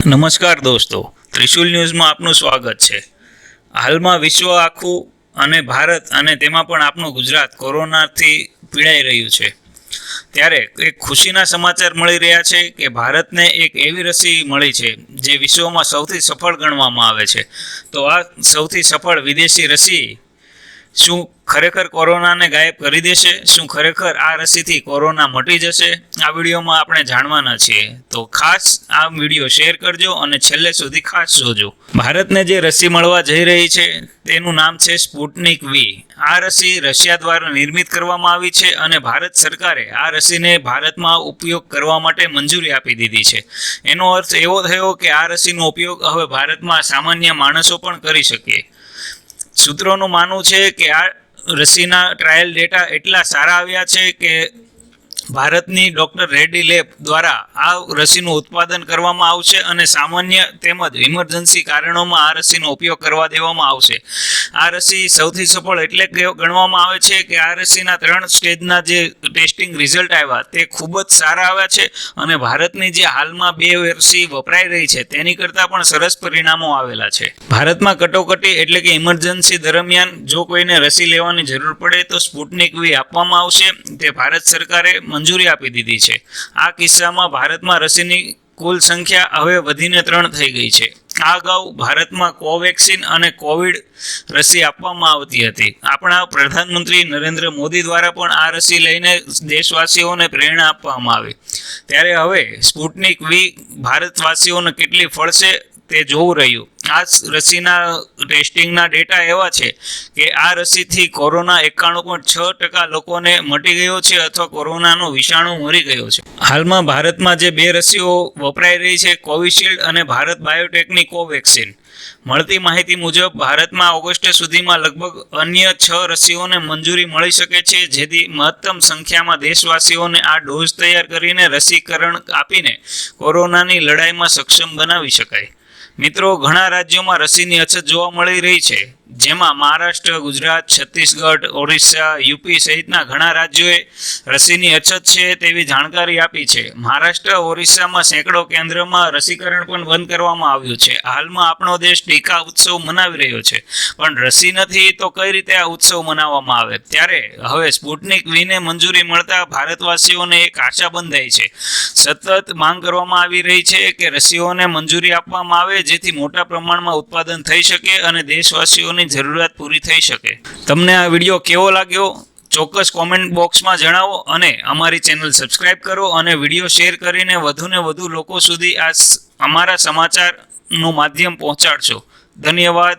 નમસ્કાર દોસ્તો, ત્રિશુલ ન્યૂઝમાં આપનું સ્વાગત છે। હાલમાં વિશ્વ આખું અને ભારત અને તેમાં પણ આપણું ગુજરાત કોરોનાથી પીડાઈ રહ્યું છે। ત્યારે એક ખુશીના સમાચાર મળી રહ્યા છે કે ભારતને એક એવી રસી મળી છે જે વિશ્વમાં સૌથી સફળ ગણવામાં આવે છે। તો આ સૌથી સફળ વિદેશી રસી શું ખરેખર કોરોનાને ગાયબ કરી દેશે? શું ખરેખર આ રસીથી કોરોના મટી જશે? આ વિડીયોમાં આપણે જાણવાના છીએ, તો ખાસ આ વિડીયો શેર કરજો અને છેલ્લે સુધી ખાસ જોજો। ભારતને જે રસી મળવા જઈ રહી છે તેનું નામ છે સ્પુટનિક વી। આ રસી રશિયા દ્વારા નિર્મિત કરવામાં આવી છે અને ભારત સરકારે આ રસીને ભારતમાં ઉપયોગ કરવા માટે મંજૂરી આપી દીધી છે। એનો અર્થ એવો થયો કે આ રસીનો ઉપયોગ હવે ભારતમાં સામાન્ય માણસો પણ કરી શકે। સૂત્રોનું માનવું છે કે આ રસીના ટ્રાયલ ડેટા એટલા સારા આવ્યા છે કે ભારતની ડૉક્ટર રેડ્ડી લેબ દ્વારા આ રસીનું ઉત્પાદન કરવામાં આવશે અને સામાન્ય તેમજ ઇમરજન્સી કારણોમાં આ રસીનો ઉપયોગ કરવા દેવામાં આવશે। આ રસી સૌથી સફળ એટલે ગણવામાં આવે છે કે આ રસીના 3 સ્ટેજના જે ટેસ્ટિંગ રિઝલ્ટ આવ્યા તે ખૂબ જ સારા આવ્યા છે અને ભારતની જે હાલમાં 2 રસી વપરાઈ રહી છે તેની કરતાં પણ સરસ પરિણામો આવેલા છે। ભારતમાં કટોકટી એટલે કે ઇમરજન્સી દરમિયાન જો કોઈને રસી લેવાની જરૂર પડે તો સ્પુટનિક વી આપવામાં આવશે। તે ભારત સરકારે મંજૂરી આપી દીધી છે। આ કિસ્સામાં ભારતમાં રસીની કુલ સંખ્યા હવે વધીને 3 થઈ ગઈ છે। આ અગાઉ ભારતમાં કોવેક્સિન અને કોવિડ રસી આપવામાં આવતી હતી। આપણા પ્રધાનમંત્રી નરેન્દ્ર મોદી દ્વારા પણ આ રસી લઈને દેશવાસીઓને પ્રેરણા આપવામાં આવી। ત્યારે હવે સ્પુટનિક વી ભારતવાસીઓને કેટલી ફળશે તે જોવું રહ્યું। આ રસીના ટેસ્ટિંગના ડેટા એવા છે કે આ રસીથી કોરોના 91.6% લોકોને મટી ગયો છે અથવા કોરોનાનો વિષાણુ મરી ગયો છે। હાલમાં ભારતમાં જે 2 રસીઓ વપરાઈ રહી છે, કોવિશિલ્ડ અને ભારત બાયોટેકની કોવેક્સિન, મળતી માહિતી મુજબ ભારતમાં ઓગસ્ટ સુધીમાં લગભગ અન્ય 6 રસીઓને મંજૂરી મળી શકે છે, જેથી મહત્તમ સંખ્યામાં દેશવાસીઓને આ ડોઝ તૈયાર કરીને રસીકરણ આપીને કોરોનાની લડાઈમાં સક્ષમ બનાવી શકાય। મિત્રો, ઘણા રાજ્યોમાં રસીની અછત જોવા મળી રહી છે, જેમાં મહારાષ્ટ્ર, ગુજરાત, છત્તીસગઢ, ઓરિસ્સા, યુપી સહિતના ઘણા રાજ્યોએ રસીની અછત છે તેવી જાણકારી આપી છે। મહારાષ્ટ્ર, ઓરિસ્સામાં સેંકડો કેન્દ્રમાં રસીકરણ પણ બંધ કરવામાં આવ્યું છે। હાલમાં આપણો દેશ ટીકા ઉત્સવ મનાવી રહ્યો છે, પણ રસી નથી તો કઈ રીતે આ ઉત્સવ મનાવવામાં આવે? ત્યારે હવે સ્પુટનિક વીને મંજૂરી મળતા ભારતવાસીઓને એક આશા બંધાઈ છે। સતત માંગ કરવામાં આવી રહી છે કે રસીઓને મંજૂરી આપવામાં આવે જેથી મોટા પ્રમાણમાં ઉત્પાદન થઈ શકે અને દેશવાસીઓની જરૂરિયાત પૂરી થઈ શકે। તમને આ વિડીયો કેવો લાગ્યો ચોક્કસ કોમેન્ટ બોક્સમાં જણાવો અને અમારી ચેનલ સબસ્ક્રાઇબ કરો અને વિડીયો શેર કરીને વધુને વધુ લોકો સુધી આ અમારા સમાચારનું માધ્યમ પહોંચાડશો। ધન્યવાદ।